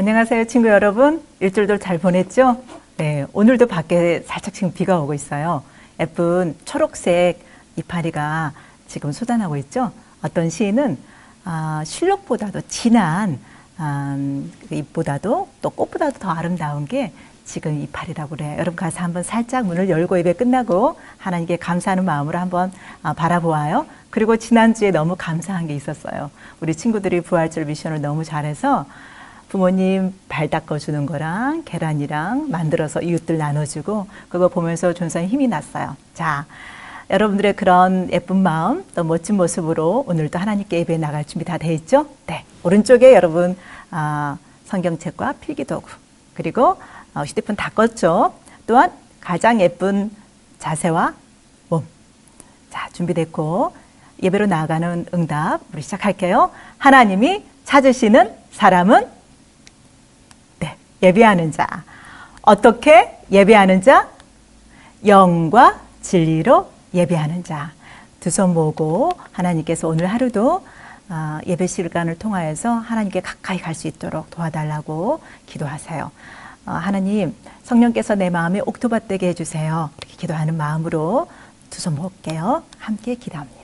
안녕하세요, 친구 여러분. 일주일도 잘 보냈죠? 네, 오늘도 밖에 살짝 지금 비가 오고 있어요. 예쁜 초록색 이파리가 지금 솟아나고 있죠? 어떤 시인은 실록보다도 진한 그 잎보다도 또 꽃보다도 더 아름다운 게 지금 이파리라고 그래요. 여러분 가서 한번 살짝 문을 열고 예배 끝나고 하나님께 감사하는 마음으로 한번 바라보아요. 그리고 지난주에 너무 감사한 게 있었어요. 우리 친구들이 부활절 미션을 너무 잘해서 부모님 발 닦아주는 거랑 계란이랑 만들어서 이웃들 나눠주고 그거 보면서 존성의 힘이 났어요. 자, 여러분들의 그런 예쁜 마음 또 멋진 모습으로 오늘도 하나님께 예배 나갈 준비 다 돼 있죠? 네, 오른쪽에 여러분 성경책과 필기도구 그리고 휴대폰 다 껐죠? 또한 가장 예쁜 자세와 몸. 자, 준비됐고 예배로 나아가는 응답 우리 시작할게요. 하나님이 찾으시는 사람은 예배하는 자. 어떻게 예배하는 자? 영과 진리로 예배하는 자. 두 손 모으고 하나님께서 오늘 하루도 예배 시간을 통하여서 하나님께 가까이 갈 수 있도록 도와달라고 기도하세요. 하나님, 성령께서 내 마음에 옥토밭되게 해주세요. 이렇게 기도하는 마음으로 두 손 모을게요. 함께 기도합니다.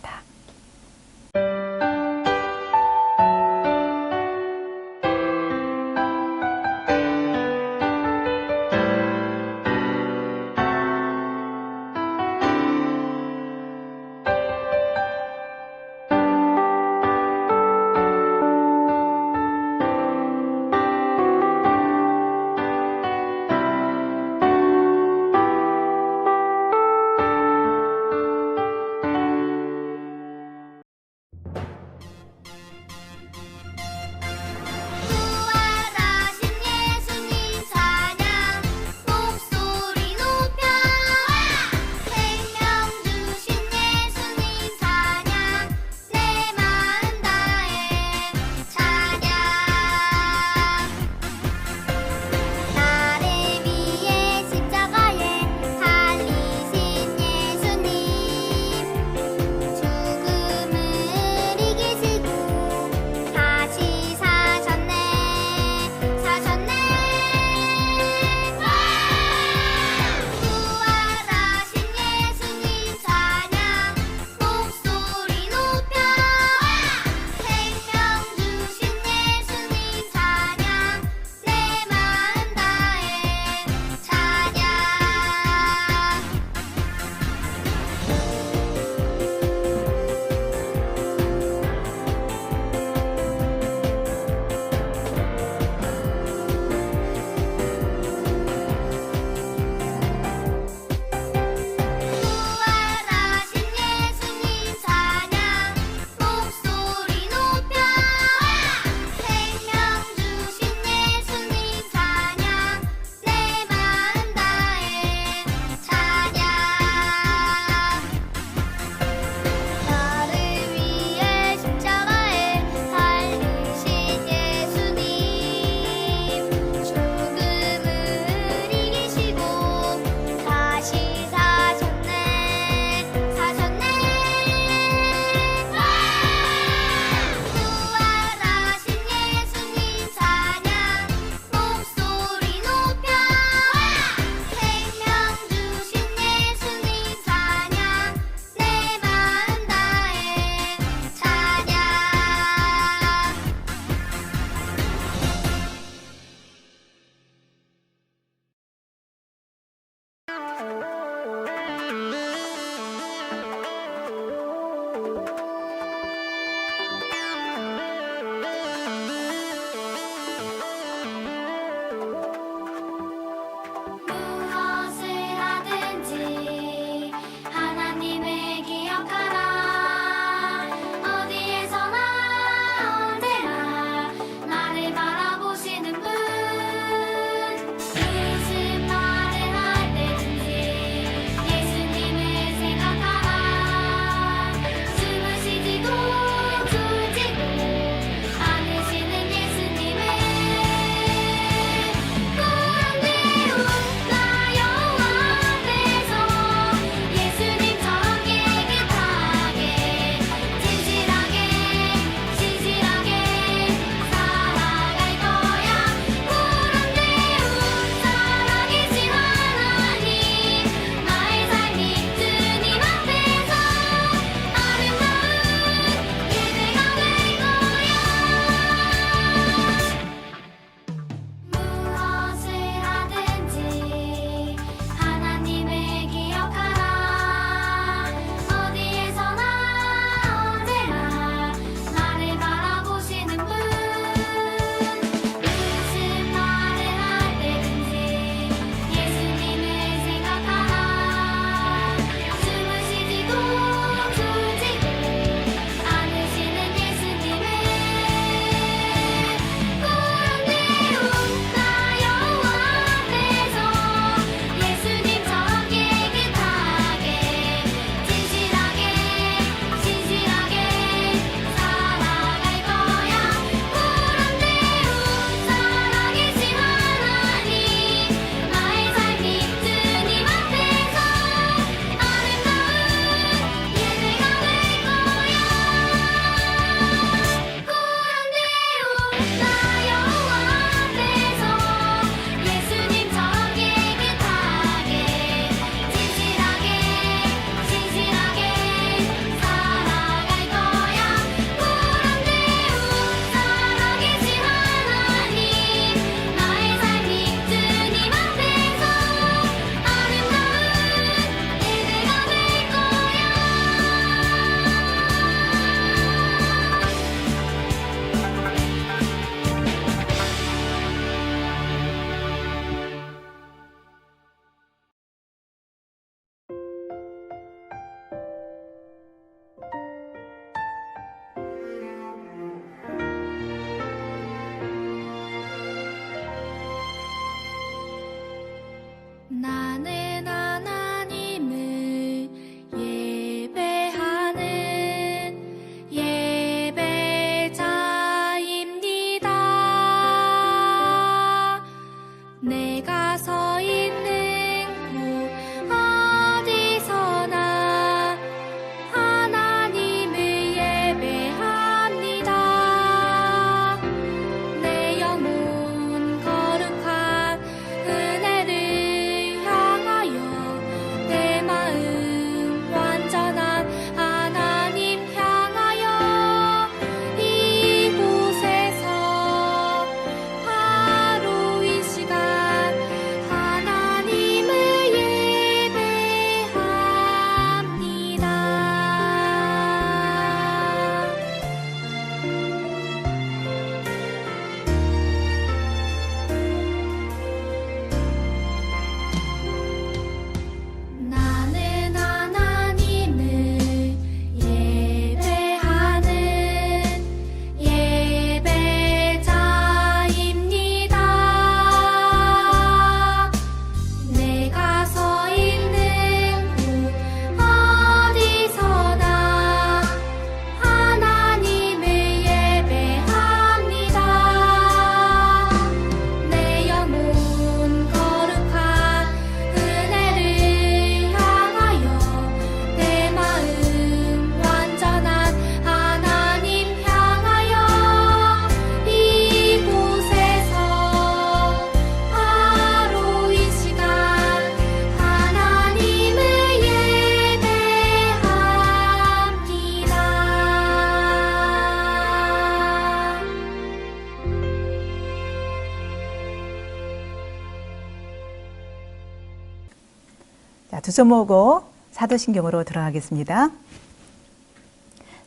두 손 모으고 사도신경으로 들어가겠습니다.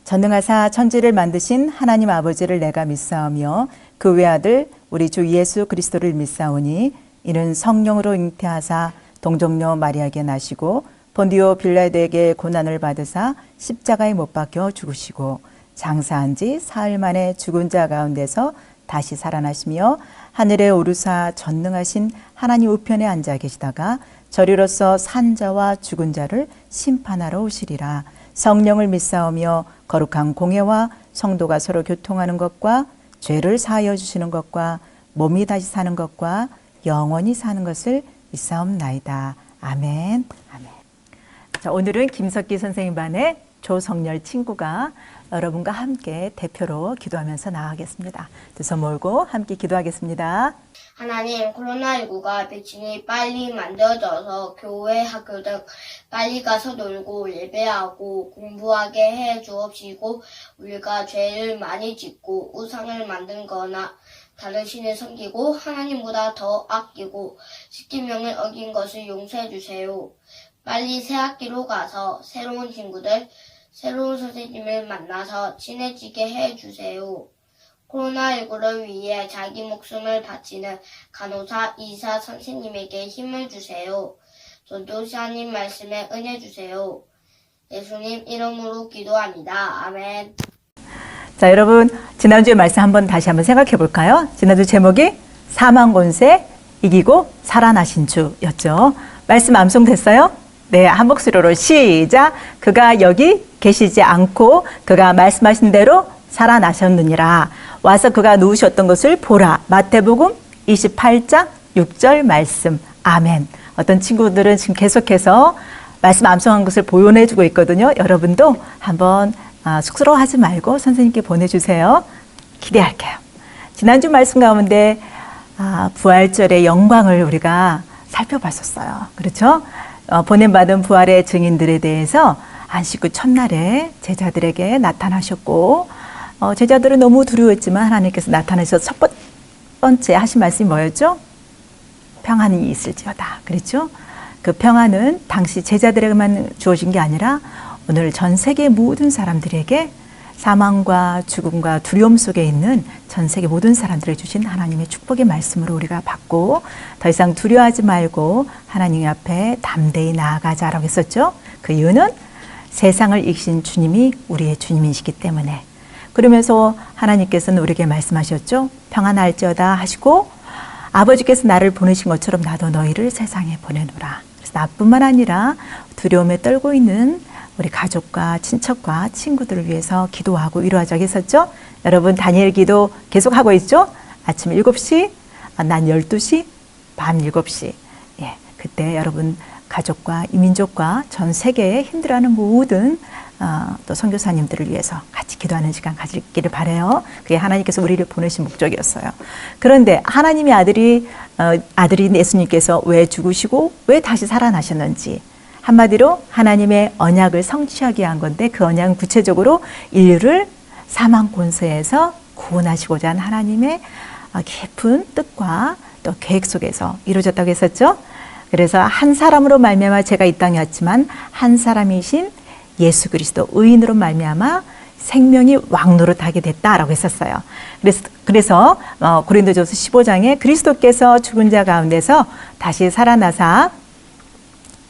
전능하사 천지를 만드신 하나님 아버지를 내가 믿사오며 그 외아들 우리 주 예수 그리스도를 믿사오니 이는 성령으로 잉태하사 동정녀 마리아에게 나시고 본디오 빌라도에게 고난을 받으사 십자가에 못 박혀 죽으시고 장사한 지 사흘 만에 죽은 자 가운데서 다시 살아나시며 하늘에 오르사 전능하신 하나님 우편에 앉아 계시다가 저리로서 산 자와 죽은 자를 심판하러 오시리라. 성령을 믿사오며 거룩한 공예와 성도가 서로 교통하는 것과 죄를 사하여 주시는 것과 몸이 다시 사는 것과 영원히 사는 것을 믿사옵나이다. 아멘. 아멘. 자, 오늘은 김석기 선생님 반의 조성열 친구가 여러분과 함께 대표로 기도하면서 나가겠습니다. 두 손 모으고 함께 기도하겠습니다. 하나님, 코로나19가 백신이 빨리 만들어져서 교회, 학교 등 빨리 가서 놀고 예배하고 공부하게 해 주옵시고 우리가 죄를 많이 짓고 우상을 만든 거나 다른 신을 섬기고 하나님보다 더 아끼고 십계명을 어긴 것을 용서해 주세요. 빨리 새 학기로 가서 새로운 친구들, 새로운 선생님을 만나서 친해지게 해 주세요. 코로나19를 위해 자기 목숨을 바치는 간호사, 의사, 선생님에게 힘을 주세요. 전도사님 말씀에 은혜 주세요. 예수님 이름으로 기도합니다. 아멘. 자, 여러분 지난주의 말씀 다시 한번 생각해 볼까요? 지난주 제목이 사망 권세 이기고 살아나신 주였죠. 말씀 암송됐어요? 네, 한 목소리로 시작. 그가 여기 계시지 않고 그가 말씀하신 대로 살아나셨느니라. 와서 그가 누우셨던 것을 보라. 마태복음 28장 6절 말씀. 아멘. 어떤 친구들은 지금 계속해서 말씀 암송한 것을 보존해주고 있거든요. 여러분도 한번 쑥스러워하지 말고 선생님께 보내주세요. 기대할게요. 지난주 말씀 가운데 부활절의 영광을 우리가 살펴봤었어요. 그렇죠? 보냄받은 부활의 증인들에 대해서 안식 후 첫날에 제자들에게 나타나셨고 제자들은 너무 두려웠지만 하나님께서 나타나셔서 첫 번째 하신 말씀이 뭐였죠? 평안이 있을지어다. 그랬죠? 그 평안은 당시 제자들에게만 주어진 게 아니라 오늘 전 세계 모든 사람들에게 사망과 죽음과 두려움 속에 있는 전 세계 모든 사람들에게 주신 하나님의 축복의 말씀으로 우리가 받고 더 이상 두려워하지 말고 하나님 앞에 담대히 나아가자라고 했었죠. 그 이유는 세상을 이기신 주님이 우리의 주님이시기 때문에. 그러면서 하나님께서는 우리에게 말씀하셨죠. 평안할지어다 하시고 아버지께서 나를 보내신 것처럼 나도 너희를 세상에 보내노라. 그래서 나뿐만 아니라 두려움에 떨고 있는 우리 가족과 친척과 친구들을 위해서 기도하고 위로하자고 했었죠. 여러분 다니엘 기도 계속하고 있죠. 아침 7시, 낮 12시, 밤 7시. 예, 그때 여러분 가족과 이민족과 전 세계에 힘들어하는 모든 또 선교사님들을 위해서 같이 기도하는 시간 가지기를 바라요. 그게 하나님께서 우리를 보내신 목적이었어요. 그런데 하나님의 아들인 예수님께서 왜 죽으시고 왜 다시 살아나셨는지 한마디로 하나님의 언약을 성취하게 한 건데 그 언약은 구체적으로 인류를 사망 권세에서 구원하시고자 한 하나님의 깊은 뜻과 또 계획 속에서 이루어졌다고 했었죠. 그래서 한 사람으로 말미암아 죄가 이 땅에 왔지만 한 사람이신 예수 그리스도 의인으로 말미암아 생명이 왕노릇하게 됐다라고 했었어요. 그래서 고린도전서 15장에 그리스도께서 죽은 자 가운데서 다시 살아나사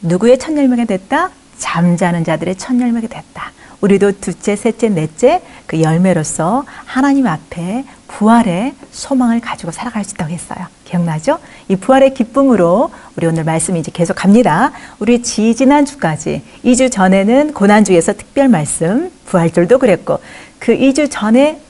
누구의 첫 열매가 됐다? 잠자는 자들의 첫 열매가 됐다. 우리도 둘째, 셋째, 넷째 그 열매로서 하나님 앞에 부활의 소망을 가지고 살아갈 수 있다고 했어요. 기억나죠? 이 부활의 기쁨으로 우리 오늘 말씀이 이제 계속 갑니다. 우리 지지난주까지 2주 전에는 고난주에서 특별 말씀, 부활절도 그랬고 그 2주 전에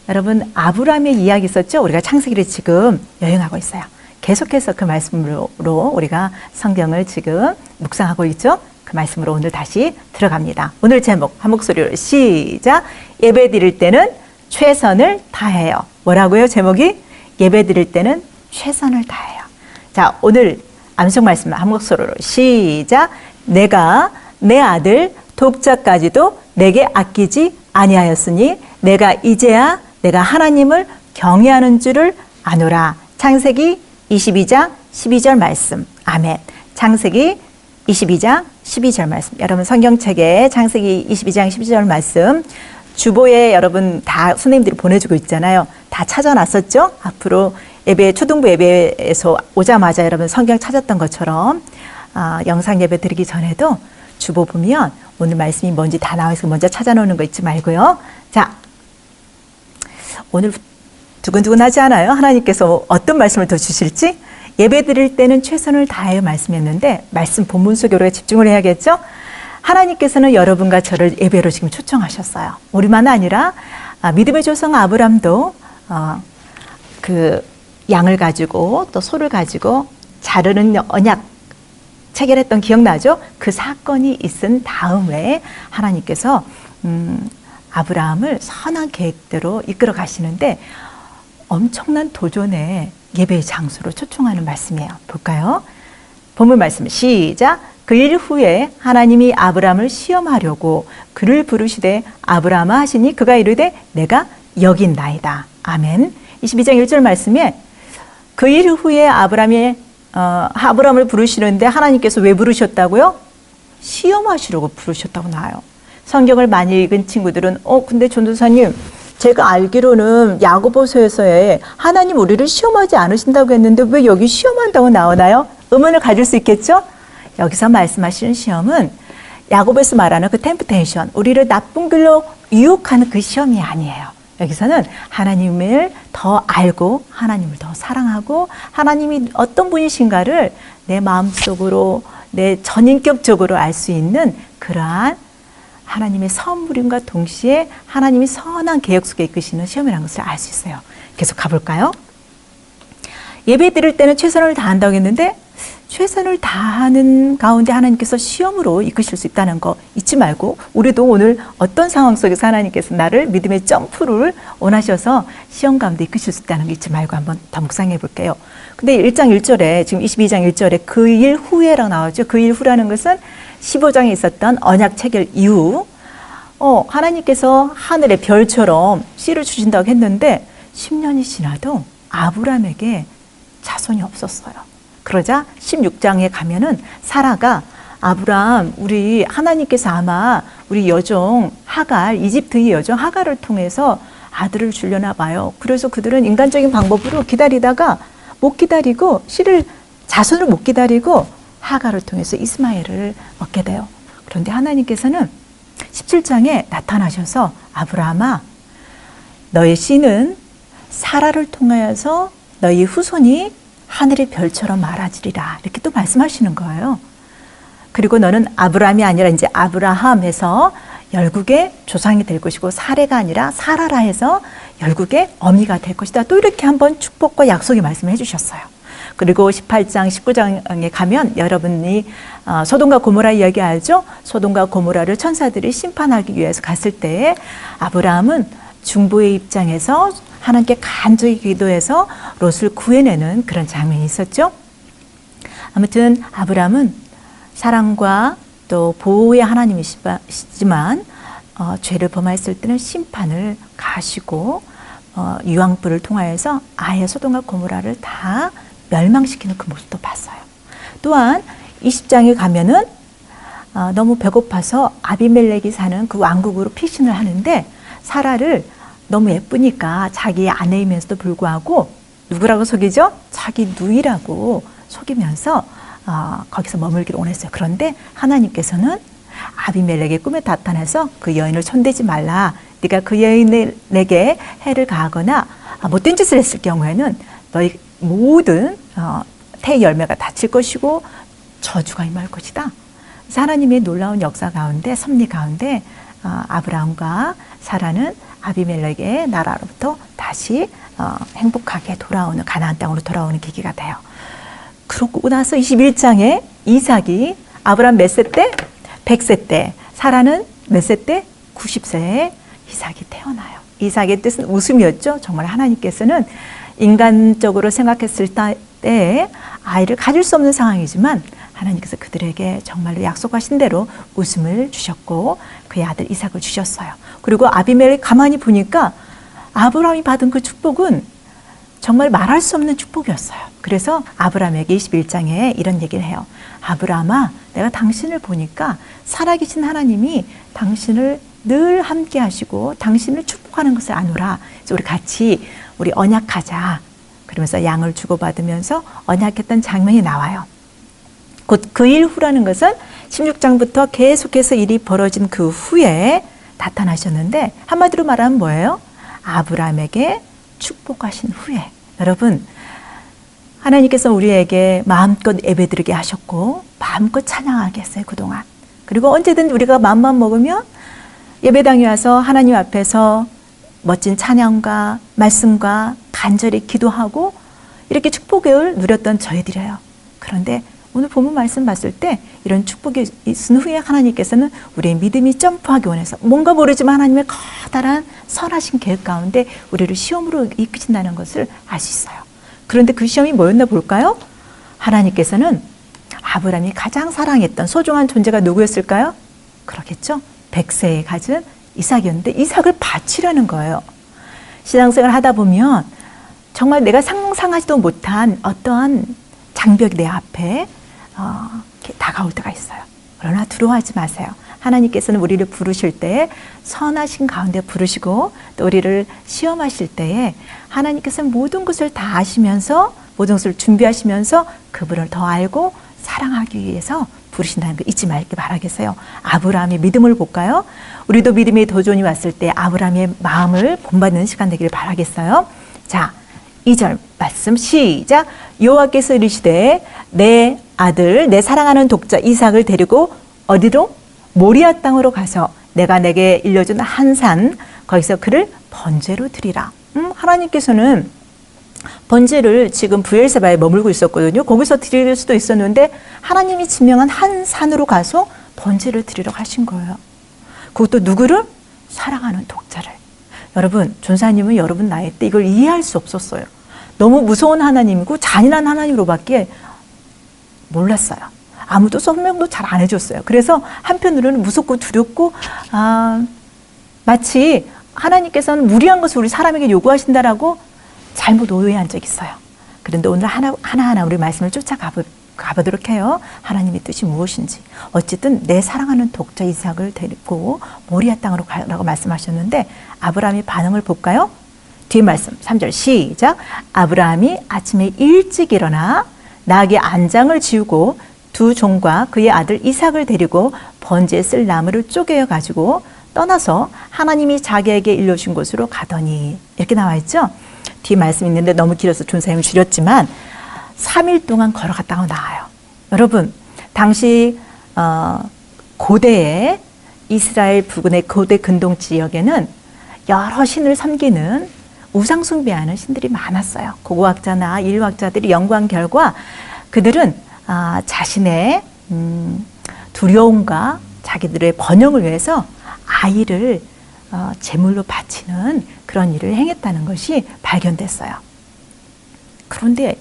여러분 아브라함의 이야기 있었죠? 우리가 창세기를 지금 여행하고 있어요. 계속해서 그 말씀으로 우리가 성경을 지금 묵상하고 있죠? 그 말씀으로 오늘 다시 들어갑니다. 오늘 제목 한 목소리로 시작. 예배 드릴 때는 최선을 다해요. 뭐라고요? 제목이 예배 드릴 때는 최선을 다해요. 자, 오늘 암송 말씀 한 목소리로 시작. 내가 내 아들 독자까지도 내게 아끼지 아니하였으니 내가 이제야 내가 하나님을 경외하는 줄을 아노라. 창세기 22장 12절 말씀. 아멘. 창세기 22장 12절 말씀. 여러분 성경책에 창세기 22장 12절 말씀 주보에 여러분 다 선생님들이 보내주고 있잖아요. 다 찾아놨었죠? 앞으로 예배, 초등부 예배에서 오자마자 여러분 성경 찾았던 것처럼 영상 예배 드리기 전에도 주보 보면 오늘 말씀이 뭔지 다 나와 있으니까 먼저 찾아놓는 거 잊지 말고요. 자, 오늘 두근두근하지 않아요? 하나님께서 어떤 말씀을 더 주실지? 예배 드릴 때는 최선을 다해 말씀했는데 말씀 본문 속에 우리가 집중을 해야겠죠? 하나님께서는 여러분과 저를 예배로 지금 초청하셨어요. 우리만 아니라 믿음의 조상 아브람도 그 양을 가지고 또 소를 가지고 자르는 언약 체결했던 기억나죠? 그 사건이 있은 다음에 하나님께서 아브라함을 선한 계획대로 이끌어 가시는데 엄청난 도전의 예배의 장소로 초청하는 말씀이에요. 볼까요? 본문 말씀 시작. 그 일 후에 하나님이 아브라함을 시험하려고 그를 부르시되 아브라함아 하시니 그가 이르되 내가 여기 있나이다. 아멘. 22장 1절 말씀에 그 일 후에 아브라함을 부르시는데 하나님께서 왜 부르셨다고요? 시험하시려고 부르셨다고 나와요. 성경을 많이 읽은 친구들은 근데 전도사님 제가 알기로는 야고보서에서의 하나님 우리를 시험하지 않으신다고 했는데 왜 여기 시험한다고 나오나요? 의문을 가질 수 있겠죠? 여기서 말씀하시는 시험은 야고보에서 말하는 그 템프테이션, 우리를 나쁜 길로 유혹하는 그 시험이 아니에요. 여기서는 하나님을 더 알고 하나님을 더 사랑하고 하나님이 어떤 분이신가를 내 마음속으로 내 전인격적으로 알 수 있는 그러한 하나님의 선물임과 동시에 하나님이 선한 계획 속에 이끄시는 시험이라는 것을 알 수 있어요. 계속 가볼까요? 예배 드릴 때는 최선을 다한다고 했는데 최선을 다하는 가운데 하나님께서 시험으로 이끄실 수 있다는 거 잊지 말고 우리도 오늘 어떤 상황 속에서 하나님께서 나를 믿음의 점프를 원하셔서 시험 가운데 이끄실 수 있다는 거 잊지 말고 한번 더 묵상해 볼게요. 근데 1장 1절에 지금 22장 1절에 그 일 후에라고 나오죠. 그 일 후라는 것은 15장에 있었던 언약 체결 이후 하나님께서 하늘의 별처럼 씨를 주신다고 했는데 10년이 지나도 아브라함에게 자손이 없었어요. 그러자 16장에 가면은 사라가 아브라함 우리 하나님께서 아마 우리 여종 하갈 이집트의 여종 하갈을 통해서 아들을 주려나 봐요. 그래서 그들은 인간적인 방법으로 기다리다가 못 기다리고 자손을 못 기다리고 하갈을 통해서 이스마엘을 얻게 돼요. 그런데 하나님께서는 17장에 나타나셔서 아브라함아 너의 씨는 사라를 통하여서 너희 후손이 하늘의 별처럼 많아지리라 이렇게 또 말씀하시는 거예요. 그리고 너는 아브라함이 아니라 이제 아브라함에서 열국의 조상이 될 것이고 사레가 아니라 사라라 해서 열국의 어미가 될 것이다. 또 이렇게 한번 축복과 약속의 말씀을 해주셨어요. 그리고 18장, 19장에 가면 여러분이 소돔과 고모라 이야기 알죠? 소돔과 고모라를 천사들이 심판하기 위해서 갔을 때 아브라함은 중보의 입장에서 하나님께 간절히 기도해서 롯을 구해내는 그런 장면이 있었죠. 아무튼 아브라함은 사랑과 또 보호의 하나님이시지만 죄를 범하였을 때는 심판을 가하시고 유황불을 통하여서 아예 소돔과 고모라를 다 멸망시키는 그 모습도 봤어요. 또한 20장에 가면은 너무 배고파서 아비멜렉이 사는 그 왕국으로 피신을 하는데 사라를 너무 예쁘니까 자기 아내이면서도 불구하고 누구라고 속이죠? 자기 누이라고 속이면서 거기서 머물기를 원했어요. 그런데 하나님께서는 아비멜렉의 꿈에 나타나서 그 여인을 손대지 말라. 네가 그 여인에게 해를 가하거나 못된 짓을 했을 경우에는 너희 모든 태 열매가 닫힐 것이고 저주가 임할 것이다. 그래서 하나님의 놀라운 역사 가운데 섭리 가운데 아브라함과 사라는 아비멜렉의 나라로부터 다시 행복하게 돌아오는 가나안 땅으로 돌아오는 계기가 돼요. 그러고 나서 21장에 이삭이 아브라함 몇 세 때? 100세 때. 사라는 몇 세 때? 90세에 이삭이 태어나요. 이삭의 뜻은 웃음이었죠. 정말 하나님께서는 인간적으로 생각했을 때 아이를 가질 수 없는 상황이지만 하나님께서 그들에게 정말로 약속하신 대로 웃음을 주셨고 그의 아들 이삭을 주셨어요. 그리고 아비멜렉 가만히 보니까 아브라함이 받은 그 축복은 정말 말할 수 없는 축복이었어요. 그래서 아브라함에게 21장에 이런 얘기를 해요. 아브라함아, 내가 당신을 보니까 살아계신 하나님이 당신을 늘 함께 하시고 당신을 축복하는 것을 아노라. 그래서 우리 같이 우리 언약하자. 그러면서 양을 주고받으면서 언약했던 장면이 나와요. 곧 그 일 후라는 것은 16장부터 계속해서 일이 벌어진 그 후에 나타나셨는데 한마디로 말하면 뭐예요? 아브라함에게 축복하신 후에. 여러분, 하나님께서 우리에게 마음껏 예배드리게 하셨고 마음껏 찬양하게 했어요, 그동안. 그리고 언제든 우리가 마음만 먹으면 예배당에 와서 하나님 앞에서 멋진 찬양과 말씀과 간절히 기도하고 이렇게 축복을 누렸던 저희들이에요. 그런데 오늘 본문 말씀 봤을 때 이런 축복이 있은 후에 하나님께서는 우리의 믿음이 점프하기 원해서 뭔가 모르지만 하나님의 커다란 선하신 계획 가운데 우리를 시험으로 이끄신다는 것을 알 수 있어요. 그런데 그 시험이 뭐였나 볼까요? 하나님께서는 아브라함이 가장 사랑했던 소중한 존재가 누구였을까요? 그렇겠죠. 백세에 가진 이삭이었는데 이삭을 바치라는 거예요. 신앙생활 하다 보면 정말 내가 상상하지도 못한 어떠한 장벽이 내 앞에 이렇게 다가올 때가 있어요. 그러나 두려워하지 마세요. 하나님께서는 우리를 부르실 때에 선하신 가운데 부르시고 또 우리를 시험하실 때에 하나님께서는 모든 것을 다 아시면서 모든 것을 준비하시면서 그분을 더 알고 사랑하기 위해서 부르신다는 거 잊지 말기 바라겠어요. 아브라함의 믿음을 볼까요? 우리도 믿음의 도전이 왔을 때 아브라함의 마음을 본받는 시간 되기를 바라겠어요. 자, 2절 말씀 시작. 여호와께서 이르시되 내 아들 내 사랑하는 독자 이삭을 데리고 어디로? 모리아 땅으로 가서 내가 내게 일려준 한 산 거기서 그를 번제로 드리라. 하나님께서는 번제를 지금 브엘세바에 머물고 있었거든요. 거기서 드릴 수도 있었는데 하나님이 지명한 한 산으로 가서 번제를 드리려고 하신 거예요. 그것도 누구를? 사랑하는 독자를. 여러분, 전사님은 여러분 나이 때 이걸 이해할 수 없었어요. 너무 무서운 하나님이고 잔인한 하나님으로밖에 몰랐어요. 아무도 설명도 잘 안 해줬어요. 그래서 한편으로는 무섭고 두렵고 마치 하나님께서는 무리한 것을 우리 사람에게 요구하신다라고 잘못 오해한 적이 있어요. 그런데 오늘 하나하나 우리 말씀을 쫓아가보도록 해요. 하나님의 뜻이 무엇인지. 어쨌든 내 사랑하는 독자 이삭을 데리고 모리아 땅으로 가라고 말씀하셨는데 아브라함의 반응을 볼까요? 뒤에 말씀 3절 시작. 아브라함이 아침에 일찍 일어나 나귀 안장을 지우고 두 종과 그의 아들 이삭을 데리고 번제에 쓸 나무를 쪼개어 가지고 떠나서 하나님이 자기에게 일러준 곳으로 가더니 이렇게 나와 있죠. 뒤에 말씀 있는데 너무 길어서 존사님이 줄였지만 3일 동안 걸어갔다고 나와요. 여러분, 당시 고대의 이스라엘 부근의 고대 근동 지역에는 여러 신을 섬기는 우상 숭배하는 신들이 많았어요. 고고학자나 인류학자들이 연구한 결과 그들은 자신의 두려움과 자기들의 번영을 위해서 아이를 제물로 바치는 그런 일을 행했다는 것이 발견됐어요. 그런데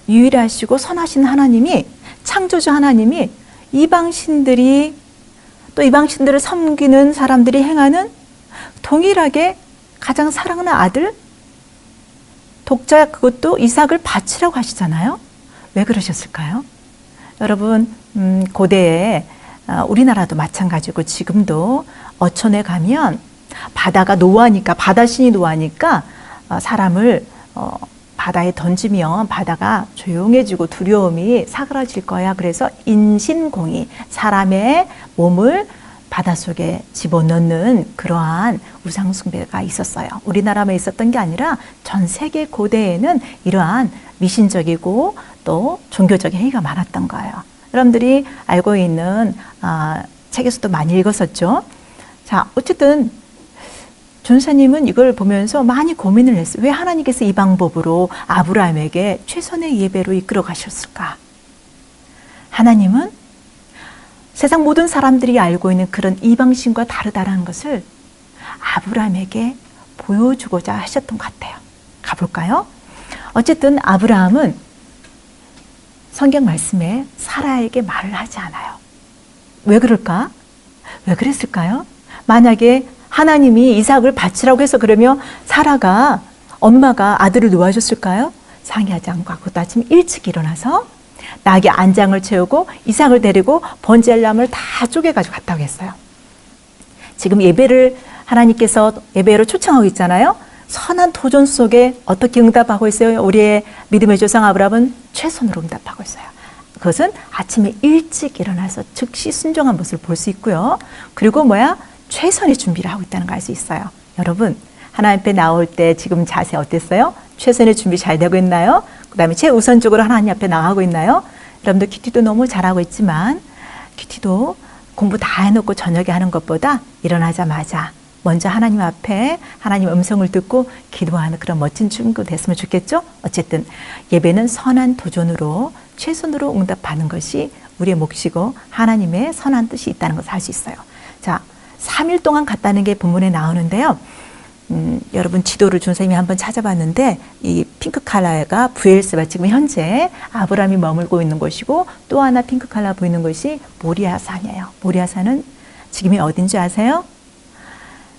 유일하시고 선하신 하나님이, 창조주 하나님이 이방신들이 또 이방신들을 섬기는 사람들이 행하는 동일하게 가장 사랑하는 아들 독자 그것도 이삭을 바치라고 하시잖아요. 왜 그러셨을까요? 여러분, 고대에 우리나라도 마찬가지고 지금도 어촌에 가면 바다가 노하니까, 바다신이 노하니까 사람을 바다에 던지면 바다가 조용해지고 두려움이 사그라질 거야. 그래서 인신공의, 사람의 몸을 바닷속에 집어넣는 그러한 우상숭배가 있었어요. 우리나라만 있었던 게 아니라 전 세계 고대에는 이러한 미신적이고 또 종교적인 행위가 많았던 거예요. 여러분들이 알고 있는 책에서도 많이 읽었었죠. 자, 어쨌든 전사님은 이걸 보면서 많이 고민을 했어요. 왜 하나님께서 이 방법으로 아브라함에게 최선의 예배로 이끌어 가셨을까? 하나님은 세상 모든 사람들이 알고 있는 그런 이방신과 다르다는 것을 아브라함에게 보여주고자 하셨던 것 같아요. 가볼까요? 어쨌든 아브라함은 성경 말씀에 사라에게 말을 하지 않아요. 왜 그럴까? 왜 그랬을까요? 만약에 하나님이 이삭을 바치라고 해서 그러면 사라가 엄마가 아들을 놓아줬을까요? 상의하지 않고 그것도 아침 일찍 일어나서 낙의 안장을 채우고 이삭을 데리고 번제할 나무를 다 쪼개가지고 갔다고 했어요. 지금 예배를 하나님께서 예배로 초청하고 있잖아요. 선한 도전 속에 어떻게 응답하고 있어요? 우리의 믿음의 조상 아브라함은 최선으로 응답하고 있어요. 그것은 아침에 일찍 일어나서 즉시 순종한 모습을 볼 수 있고요. 그리고 최선의 준비를 하고 있다는 걸 알 수 있어요. 여러분, 하나님 앞에 나올 때 지금 자세 어땠어요? 최선의 준비 잘 되고 있나요? 그 다음에 최우선적으로 하나님 앞에 나가고 있나요? 여러분들 큐티도 너무 잘하고 있지만 큐티도 공부 다 해놓고 저녁에 하는 것보다 일어나자마자 먼저 하나님 앞에 하나님 음성을 듣고 기도하는 그런 멋진 친구 됐으면 좋겠죠? 어쨌든 예배는 선한 도전으로 최선으로 응답하는 것이 우리의 몫이고 하나님의 선한 뜻이 있다는 것을 알 수 있어요. 자, 3일 동안 갔다는 게 본문에 나오는데요. 여러분 지도를 준 선생님이 한번 찾아봤는데 이 핑크 컬러가 브엘스바 지금 현재 아브라함이 머물고 있는 곳이고 또 하나 핑크 컬러 보이는 곳이 모리아산이에요. 모리아산은 지금이 어딘지 아세요?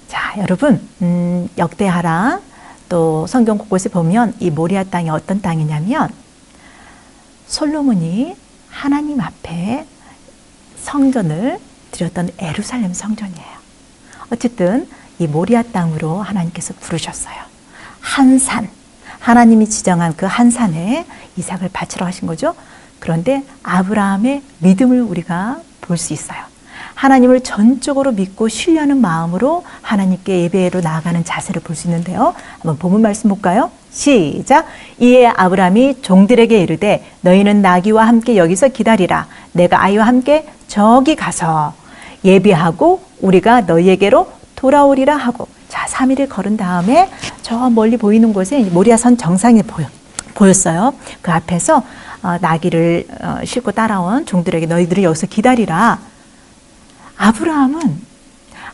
자, 여러분 역대하라 또 성경 곳곳에 보면 이 모리아 땅이 어떤 땅이냐면 솔로몬이 하나님 앞에 성전을 드렸던 예루살렘 성전이에요. 어쨌든 이 모리아 땅으로 하나님께서 부르셨어요. 한 산, 하나님이 지정한 그 한 산에 이삭을 바치러 하신 거죠. 그런데 아브라함의 믿음을 우리가 볼 수 있어요. 하나님을 전적으로 믿고 신뢰하는 마음으로 하나님께 예배로 나아가는 자세를 볼 수 있는데요. 한번 본문 말씀 볼까요? 시작! 이에 아브라함이 종들에게 이르되 너희는 나귀와 함께 여기서 기다리라. 내가 아이와 함께 저기 가서 예비하고 우리가 너희에게로 돌아오리라 하고, 자, 3일을 걸은 다음에 저 멀리 보이는 곳에 모리아산 정상이 보였어요. 그 앞에서 나귀를 싣고 따라온 종들에게 너희들이 여기서 기다리라. 아브라함은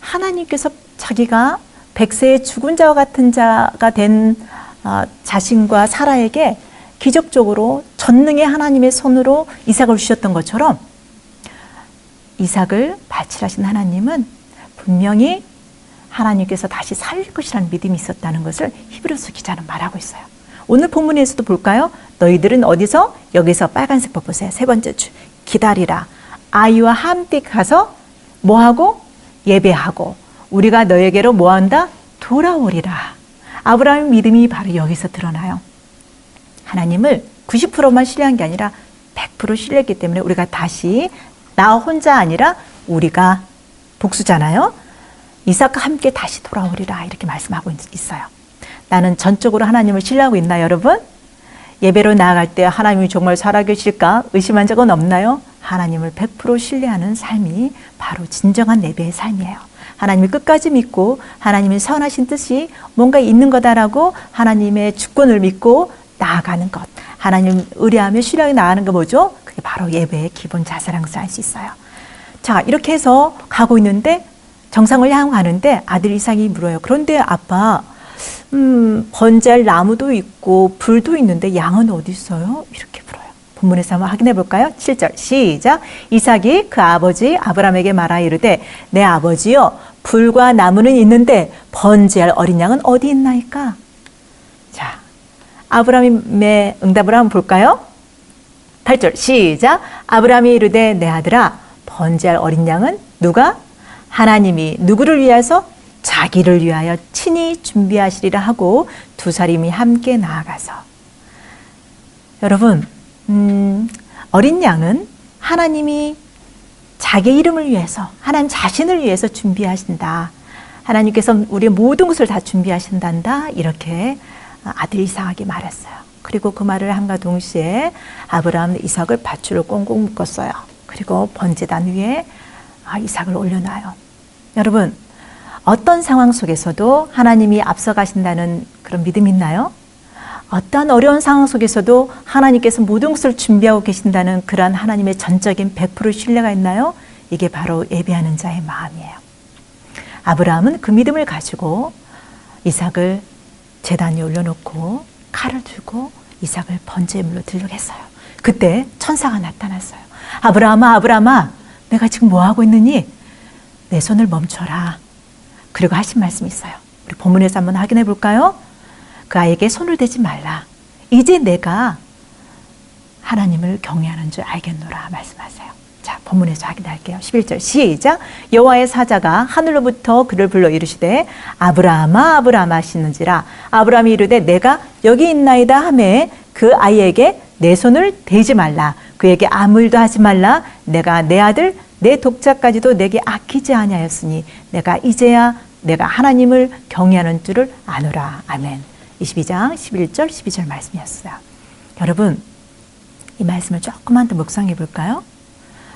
하나님께서 자기가 100세의 죽은 자와 같은 자가 된 자신과 사라에게 기적적으로 전능의 하나님의 손으로 이삭을 주셨던 것처럼 이삭을 바치라신 하나님은 분명히 하나님께서 다시 살릴 것이라는 믿음이 있었다는 것을 히브리서 기자는 말하고 있어요. 오늘 본문에서도 볼까요? 너희들은 어디서? 여기서 빨간색 법 보세요. 세 번째 줄. 기다리라. 아이와 함께 가서 뭐하고? 예배하고 우리가 너에게로 뭐한다? 돌아오리라. 아브라함의 믿음이 바로 여기서 드러나요. 하나님을 90%만 신뢰한 게 아니라 100% 신뢰했기 때문에 우리가 다시 나 혼자 아니라 우리가 복수잖아요. 이삭과 함께 다시 돌아오리라 이렇게 말씀하고 있어요. 나는 전적으로 하나님을 신뢰하고 있나 여러분? 예배로 나아갈 때 하나님이 정말 살아계실까 의심한 적은 없나요? 하나님을 100% 신뢰하는 삶이 바로 진정한 예배의 삶이에요. 하나님을 끝까지 믿고 하나님의 선하신 뜻이 뭔가 있는 거다라고 하나님의 주권을 믿고 나아가는 것. 하나님 의뢰하며 신뢰하게 나아가는 거 뭐죠? 그게 바로 예배의 기본 자세라는 것을 알 수 있어요. 자, 이렇게 해서 가고 있는데 정상을 향해 가는데 아들 이삭이 물어요. 그런데 아빠, 번제할 나무도 있고 불도 있는데 양은 어디 있어요? 이렇게 물어요. 본문에서 한번 확인해 볼까요? 7절 시작. 이삭이 그 아버지 아브라함에게 말하 이르되 내 아버지여 불과 나무는 있는데 번제할 어린 양은 어디 있나이까? 자, 아브라함의 응답을 한번 볼까요? 8절 시작. 아브라함이 이르되 내 아들아 번제할 어린 양은 누가? 하나님이 누구를 위해서? 자기를 위하여 친히 준비하시리라 하고 두 사람이 함께 나아가서. 여러분, 어린 양은 하나님이 자기 이름을 위해서, 하나님 자신을 위해서 준비하신다. 하나님께서 우리의 모든 것을 다 준비하신단다. 이렇게 아들 이삭에게 말했어요. 그리고 그 말을 함과 동시에 아브라함은 이삭을 밧줄을 꽁꽁 묶었어요. 그리고 번제단 위에 이삭을 올려놔요. 여러분, 어떤 상황 속에서도 하나님이 앞서가신다는 그런 믿음이 있나요? 어떤 어려운 상황 속에서도 하나님께서 모든 것을 준비하고 계신다는 그러한 하나님의 전적인 100% 신뢰가 있나요? 이게 바로 예배하는 자의 마음이에요. 아브라함은 그 믿음을 가지고 이삭을 제단 위에 올려놓고 칼을 들고 이삭을 번제물로 들려고 했어요. 그때 천사가 나타났어요. 아브라함아, 아브라함아, 내가 지금 뭐하고 있느니? 내 손을 멈춰라. 그리고 하신 말씀이 있어요. 우리 본문에서 한번 확인해 볼까요? 그 아이에게 손을 대지 말라. 이제 내가 하나님을 경외하는 줄 알겠노라 말씀하세요. 자, 본문에서 확인할게요. 11절 시작. 여호와의 사자가 하늘로부터 그를 불러 이르시되 아브라함아 아브라함아 하시는지라. 아브라함이 이르되 내가 여기 있나이다 하매 그 아이에게 내 손을 대지 말라. 그에게 아무 일도 하지 말라. 내가 내 아들 내 독자까지도 내게 아끼지 아니하였으니 내가 이제야 내가 하나님을 경외하는 줄을 아노라. 아멘. 22장 11절 12절 말씀이었어요. 여러분, 이 말씀을 조금만 더 묵상해 볼까요?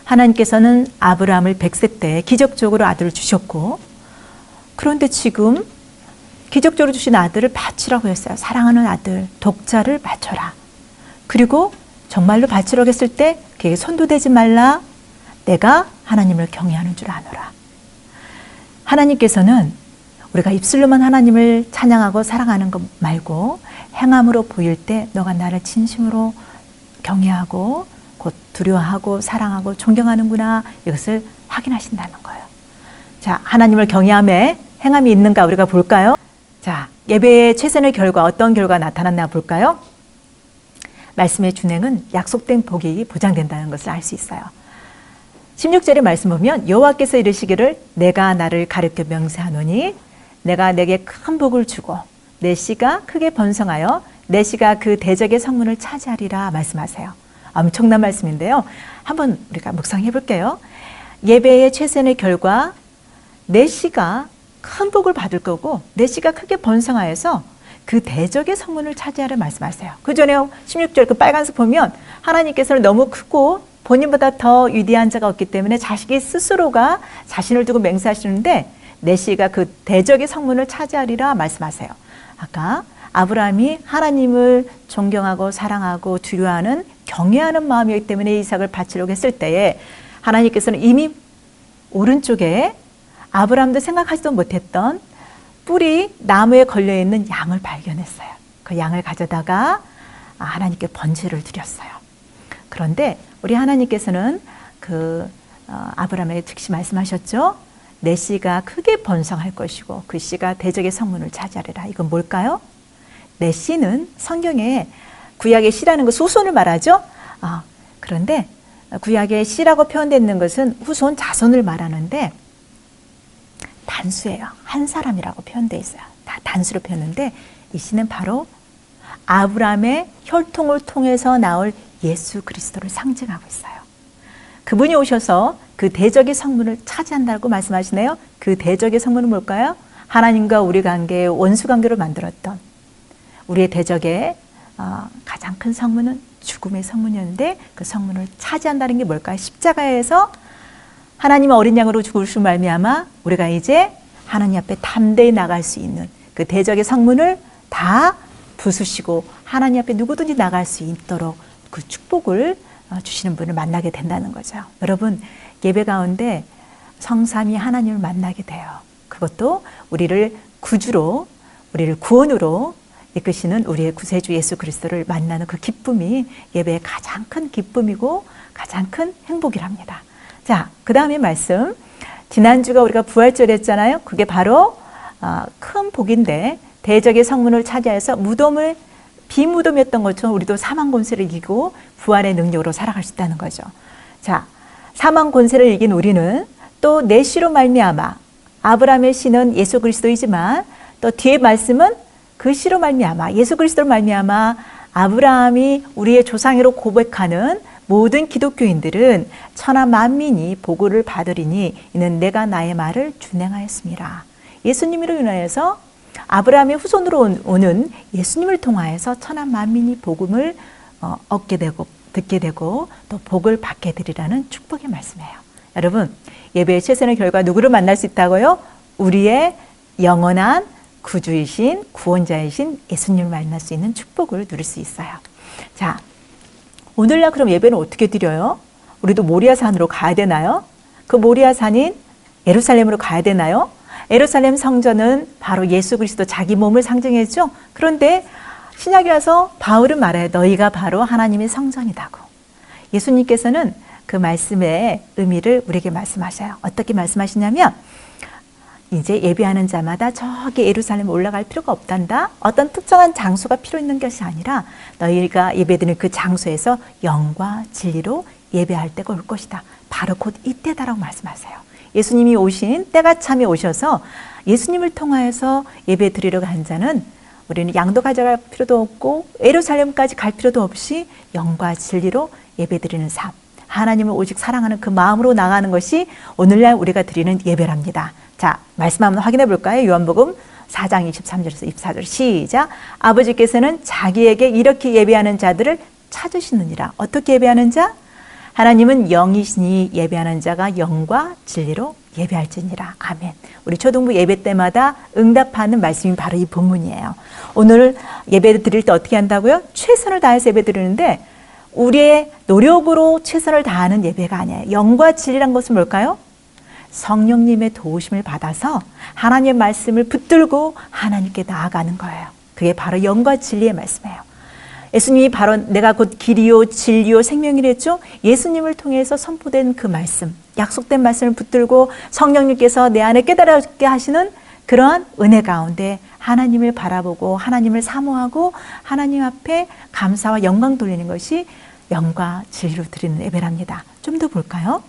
하나님께서는 아브라함을 100세 때 기적적으로 아들을 주셨고, 그런데 지금 기적적으로 주신 아들을 바치라고 했어요. 사랑하는 아들, 독자를 바쳐라. 그리고 정말로 바치라고 했을 때 그에게 손도 대지 말라. 내가 하나님을 경외하는 줄 아노라. 하나님께서는 우리가 입술로만 하나님을 찬양하고 사랑하는 것 말고 행함으로 보일 때 너가 나를 진심으로 경외하고 곧 두려워하고 사랑하고 존경하는구나, 이것을 확인하신다는 거예요. 자, 하나님을 경외함에 행함이 있는가 우리가 볼까요? 자, 예배의 최선의 결과, 어떤 결과가 나타났나 볼까요? 말씀의 준행은 약속된 복이 보장된다는 것을 알 수 있어요. 16절의 말씀 보면 여호와께서 이르시기를 내가 나를 가르쳐 명세하노니 내가 내게 큰 복을 주고 내 씨가 크게 번성하여 내 씨가 그 대적의 성문을 차지하리라 말씀하세요. 엄청난 말씀인데요. 한번 우리가 묵상해 볼게요. 예배의 최선의 결과, 내 씨가 큰 복을 받을 거고 내 씨가 크게 번성하여서 그 대적의 성문을 차지하려 말씀하세요. 그 전에 16절 그 빨간색 보면 하나님께서는 너무 크고 본인보다 더 위대한 자가 없기 때문에 자식이 스스로가 자신을 두고 맹세하시는데 내 씨가 그 대적의 성문을 차지하리라 말씀하세요. 아까 아브라함이 하나님을 존경하고 사랑하고 두려워하는 경외하는 마음이기 때문에 이삭을 바치려고 했을 때에 하나님께서는 이미 오른쪽에 아브라함도 생각하지도 못했던 뿔이 나무에 걸려있는 양을 발견했어요. 그 양을 가져다가 하나님께 번제를 드렸어요. 그런데 우리 하나님께서는 아브라함에게 즉시 말씀하셨죠. 내 씨가 크게 번성할 것이고 그 씨가 대적의 성문을 차지하리라. 이건 뭘까요? 내 씨는 성경에 구약의 씨라는 것은 후손을 말하죠. 그런데 구약의 씨라고 표현되는 것은 후손 자손을 말하는데 단수예요. 한 사람이라고 표현되어 있어요. 다 단수로 표현하는데 이 씨는 바로 아브라함의 혈통을 통해서 나올 예수 그리스도를 상징하고 있어요. 그분이 오셔서 그 대적의 성문을 차지한다고 말씀하시네요. 그 대적의 성문은 뭘까요? 하나님과 우리 관계의 원수 관계를 만들었던 우리의 대적의 가장 큰 성문은 죽음의 성문이었는데 그 성문을 차지한다는 게 뭘까요? 십자가에서 하나님의 어린 양으로 죽으심을 말미암아 우리가 이제 하나님 앞에 담대히 나갈 수 있는 그 대적의 성문을 다 부수시고 하나님 앞에 누구든지 나갈 수 있도록 그 축복을 주시는 분을 만나게 된다는 거죠. 여러분, 예배 가운데 성삼위 하나님을 만나게 돼요. 그것도 우리를 구주로, 우리를 구원으로 이끄시는 우리의 구세주 예수 그리스도를 만나는 그 기쁨이 예배의 가장 큰 기쁨이고 가장 큰 행복이랍니다. 자, 그 다음에 말씀. 지난주가 우리가 부활절 했잖아요. 그게 바로 큰 복인데 대적의 성문을 차지해서 무덤을 비무덤이었던 것처럼 우리도 사망 권세를 이기고 부활의 능력으로 살아갈 수 있다는 거죠. 자, 사망 권세를 이긴 우리는 또 내 씨로 말미암아, 아브라함의 씨는 예수 그리스도이지만 또 뒤에 말씀은 그 씨로 말미암아, 예수 그리스도로 말미암아 아브라함이 우리의 조상으로 고백하는 모든 기독교인들은 천하 만민이 복을 받으리니 이는 내가 나의 말을 준행하였습니다. 예수님으로 인하여서 아브라함의 후손으로 오는 예수님을 통하여서 천하 만민이 복음을 얻게 되고 듣게 되고 또 복을 받게 되리라는 축복의 말씀이에요. 여러분, 예배의 최선의 결과 누구를 만날 수 있다고요? 우리의 영원한 구주이신 구원자이신 예수님을 만날 수 있는 축복을 누릴 수 있어요. 자, 오늘날 그럼 예배는 어떻게 드려요? 우리도 모리아산으로 가야 되나요? 그 모리아산인 예루살렘으로 가야 되나요? 예루살렘 성전은 바로 예수 그리스도 자기 몸을 상징했죠. 그런데 신약에 와서 바울은 말해요. 너희가 바로 하나님의 성전이라고. 예수님께서는 그 말씀의 의미를 우리에게 말씀하셔요. 어떻게 말씀하시냐면 이제 예배하는 자마다 저기 예루살렘 올라갈 필요가 없단다. 어떤 특정한 장소가 필요 있는 것이 아니라 너희가 예배드리는 그 장소에서 영과 진리로 예배할 때가 올 것이다. 바로 곧 이때다라고 말씀하세요. 예수님이 오신 때가 참에 오셔서 예수님을 통하여서 예배 드리려고 한 자는 우리는 양도 가져갈 필요도 없고 예루살렘까지 갈 필요도 없이 영과 진리로 예배 드리는 삶. 하나님을 오직 사랑하는 그 마음으로 나가는 것이 오늘날 우리가 드리는 예배랍니다. 자, 말씀 한번 확인해 볼까요? 요한복음 4장 23절에서 24절 시작. 아버지께서는 자기에게 이렇게 예배하는 자들을 찾으시느니라. 어떻게 예배하는 자? 하나님은 영이시니 예배하는 자가 영과 진리로 예배할지니라. 아멘. 우리 초등부 예배 때마다 응답하는 말씀이 바로 이 본문이에요. 오늘 예배를 드릴 때 어떻게 한다고요? 최선을 다해서 예배 드리는데 우리의 노력으로 최선을 다하는 예배가 아니에요. 영과 진리란 것은 뭘까요? 성령님의 도우심을 받아서 하나님의 말씀을 붙들고 하나님께 나아가는 거예요. 그게 바로 영과 진리의 말씀이에요. 예수님이 바로 내가 곧 길이요 진리요 생명이랬죠. 예수님을 통해서 선포된 그 말씀, 약속된 말씀을 붙들고 성령님께서 내 안에 깨달게 하시는 그러한 은혜 가운데 하나님을 바라보고 하나님을 사모하고 하나님 앞에 감사와 영광 돌리는 것이 영과 진리로 드리는 예배랍니다. 좀 더 볼까요?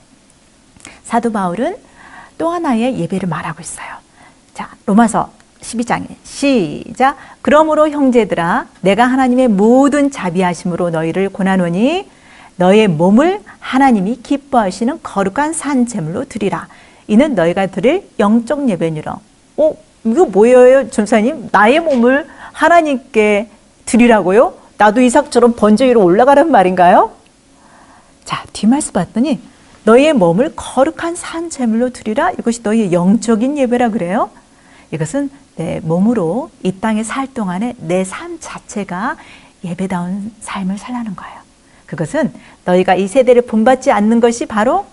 사도 바울은 또 하나의 예배를 말하고 있어요. 자, 로마서 12장에 시작. 그러므로 형제들아 내가 하나님의 모든 자비하심으로 너희를 권하노니 너의 몸을 하나님이 기뻐하시는 거룩한 산 제물로 드리라. 이는 너희가 드릴 영적 예배니라. 이거 뭐예요, 전사님? 나의 몸을 하나님께 드리라고요? 나도 이삭처럼 번제 위로 올라가란 말인가요? 자, 뒷말씀 봤더니 너의 몸을 거룩한 산 제물로 드리라. 이것이 너의 영적인 예배라 그래요. 이것은 내 몸으로 이 땅에 살 동안에 내 삶 자체가 예배다운 삶을 살라는 거예요. 그것은 너희가 이 세대를 본받지 않는 것이 바로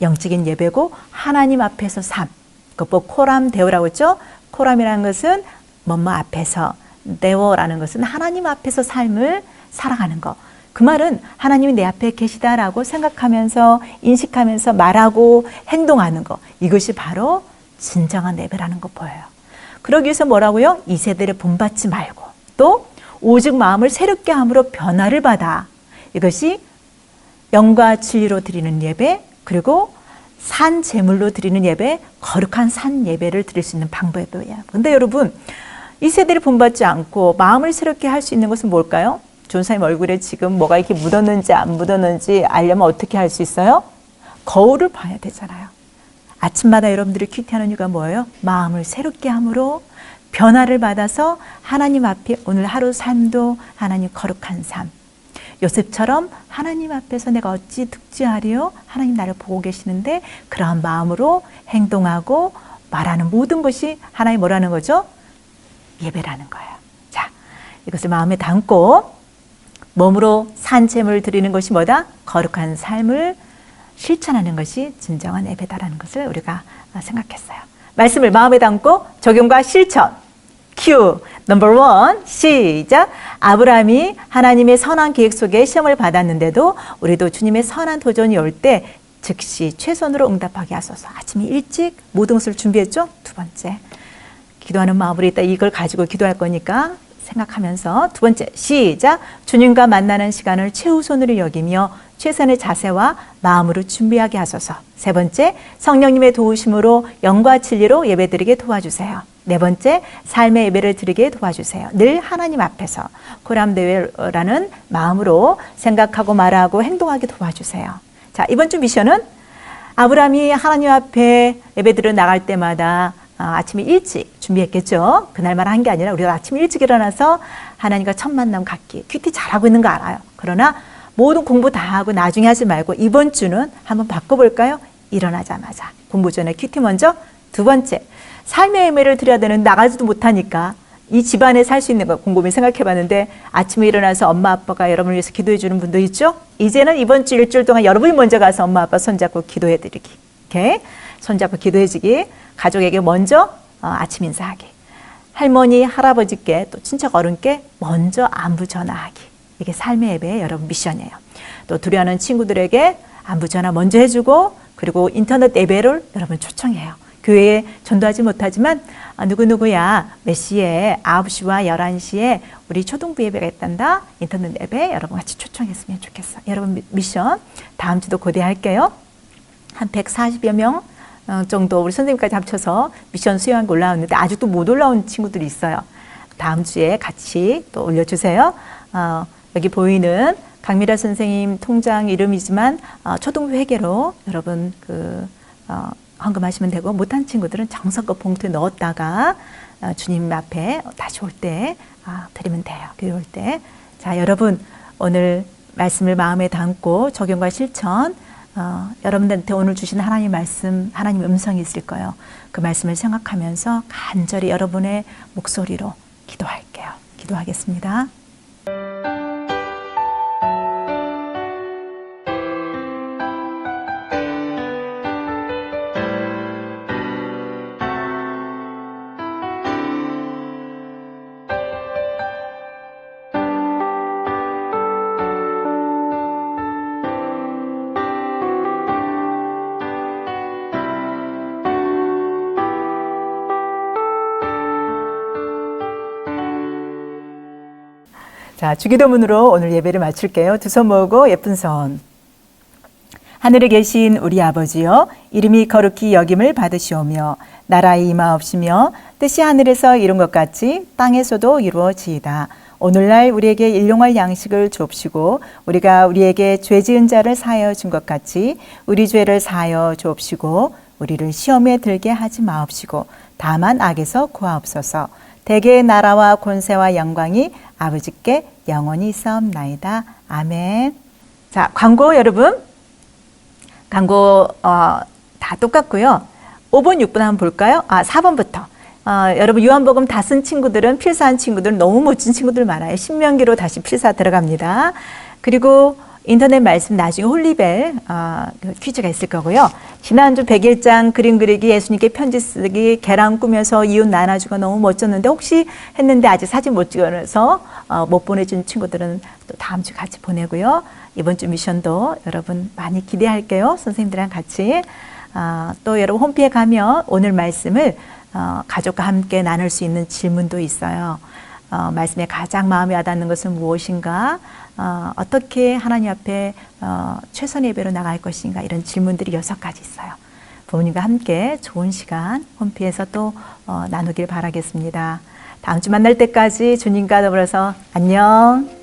영적인 예배고 하나님 앞에서 삶. 그것 코람 데오라고 했죠. 코람이라는 것은 뭐뭐 앞에서, 데오라는 것은 하나님 앞에서 삶을 살아가는 것. 그 말은 하나님이 내 앞에 계시다라고 생각하면서 인식하면서 말하고 행동하는 것. 이것이 바로 진정한 예배라는 것 보여요. 그러기 위해서 뭐라고요? 이 세대를 본받지 말고 또 오직 마음을 새롭게 함으로 변화를 받아. 이것이 영과 진리로 드리는 예배, 그리고 산 제물로 드리는 예배, 거룩한 산 예배를 드릴 수 있는 방법이에요. 근데 여러분, 이 세대를 본받지 않고 마음을 새롭게 할 수 있는 것은 뭘까요? 전사님 얼굴에 지금 뭐가 이렇게 묻었는지 안 묻었는지 알려면 어떻게 할 수 있어요? 거울을 봐야 되잖아요. 아침마다 여러분들이 큐티하는 이유가 뭐예요? 마음을 새롭게 함으로 변화를 받아서 하나님 앞에 오늘 하루 삶도 하나님 거룩한 삶. 요셉처럼 하나님 앞에서 내가 어찌 득지하리요? 하나님 나를 보고 계시는데 그러한 마음으로 행동하고 말하는 모든 것이 하나님 뭐라는 거죠? 예배라는 거예요. 자, 이것을 마음에 담고 몸으로 산채물 드리는 것이 뭐다? 거룩한 삶을 실천하는 것이 진정한 예배다라는 것을 우리가 생각했어요. 말씀을 마음에 담고 적용과 실천. 큐. 넘버 1 시작. 아브라함이 하나님의 선한 계획 속에 시험을 받았는데도 우리도 주님의 선한 도전이 올 때 즉시 최선으로 응답하게 하소서. 아침에 일찍 모든 것을 준비했죠. 두 번째, 기도하는 마음으로 있다. 이걸 가지고 기도할 거니까 생각하면서 두 번째 시작. 주님과 만나는 시간을 최우선으로 여기며 최선의 자세와 마음으로 준비하게 하소서. 세 번째, 성령님의 도우심으로 영과 진리로 예배드리게 도와주세요. 네 번째, 삶의 예배를 드리게 도와주세요. 늘 하나님 앞에서 코람데오라는 마음으로 생각하고 말하고 행동하게 도와주세요. 자, 이번 주 미션은 아브라함이 하나님 앞에 예배드려 나갈 때마다 아침에 일찍 준비했겠죠. 그날만 한 게 아니라 우리가 아침 일찍 일어나서 하나님과 첫 만남 갖기. 큐티 잘하고 있는 거 알아요. 그러나 모든 공부 다 하고 나중에 하지 말고 이번 주는 한번 바꿔볼까요? 일어나자마자 공부 전에 큐티 먼저. 두 번째, 삶의 예배를 드려야 되는 나가지도 못하니까 이 집안에 살 수 있는 거 곰곰이 생각해봤는데 아침에 일어나서 엄마 아빠가 여러분을 위해서 기도해 주는 분도 있죠. 이제는 이번 주 일주일 동안 여러분이 먼저 가서 엄마 아빠 손잡고 기도해 드리기. 오케이? 손잡고 기도해 주기. 가족에게 먼저 아침 인사하기. 할머니 할아버지께 또 친척 어른께 먼저 안부 전화하기. 이게 삶의 예배의 여러분 미션이에요. 또 두려워하는 친구들에게 안부 전화 먼저 해주고 그리고 인터넷 예배를 여러분 초청해요. 교회에 전도하지 못하지만 누구누구야 몇 시에 9시와 11시에 우리 초등부 예배가 있단다. 인터넷 예배 여러분 같이 초청했으면 좋겠어. 여러분 미션 다음 주도 고대할게요. 한 140여 명 정도 우리 선생님까지 합쳐서 미션 수요한 거 올라왔는데 아직도 못 올라온 친구들이 있어요. 다음 주에 같이 또 올려주세요. 여기 보이는 강미라 선생님 통장 이름이지만 초등부 회계로 여러분 헌금하시면 되고 못한 친구들은 정성껏 봉투에 넣었다가 주님 앞에 다시 올 때 드리면 돼요. 교회 올 때. 자, 여러분 오늘 말씀을 마음에 담고 적용과 실천 여러분들한테 오늘 주신 하나님 말씀, 하나님 음성이 있을 거예요. 그 말씀을 생각하면서 간절히 여러분의 목소리로 기도할게요. 기도하겠습니다. 자, 주기도문으로 오늘 예배를 마칠게요. 두 손 모으고 예쁜 손. 하늘에 계신 우리 아버지여, 이름이 거룩히 여김을 받으시오며 나라의 임하옵시며 뜻이 하늘에서 이룬 것 같이 땅에서도 이루어지이다. 오늘날 우리에게 일용할 양식을 주옵시고 우리가 우리에게 죄 지은 자를 사하여 준 것 같이 우리 죄를 사하여 주옵시고 우리를 시험에 들게 하지 마옵시고 다만 악에서 구하옵소서. 대개의 나라와 권세와 영광이 아버지께 영원히 있사옵나이다. 아멘. 자, 광고 여러분. 광고 다 똑같고요. 5번, 6번 한번 볼까요? 4번부터. 여러분 요한복음 다 쓴 친구들은 필사한 친구들은 너무 멋진 친구들 많아요. 신명기로 다시 필사 들어갑니다. 그리고 인터넷 말씀 나중에 홀리벨 퀴즈가 있을 거고요. 지난주 101장 그림 그리기, 예수님께 편지 쓰기, 계란 꾸며서 이웃 나눠주가 너무 멋졌는데 혹시 했는데 아직 사진 못 찍어서 못 보내준 친구들은 또 다음 주 같이 보내고요. 이번 주 미션도 여러분 많이 기대할게요. 선생님들이랑 같이. 또 여러분 홈피에 가면 오늘 말씀을 가족과 함께 나눌 수 있는 질문도 있어요. 말씀에 가장 마음에 와닿는 것은 무엇인가? 어떻게 하나님 앞에 최선의 예배로 나갈 것인가? 이런 질문들이 6가지 있어요. 부모님과 함께 좋은 시간 홈피에서 또 나누길 바라겠습니다. 다음 주 만날 때까지 주님과 더불어서 안녕.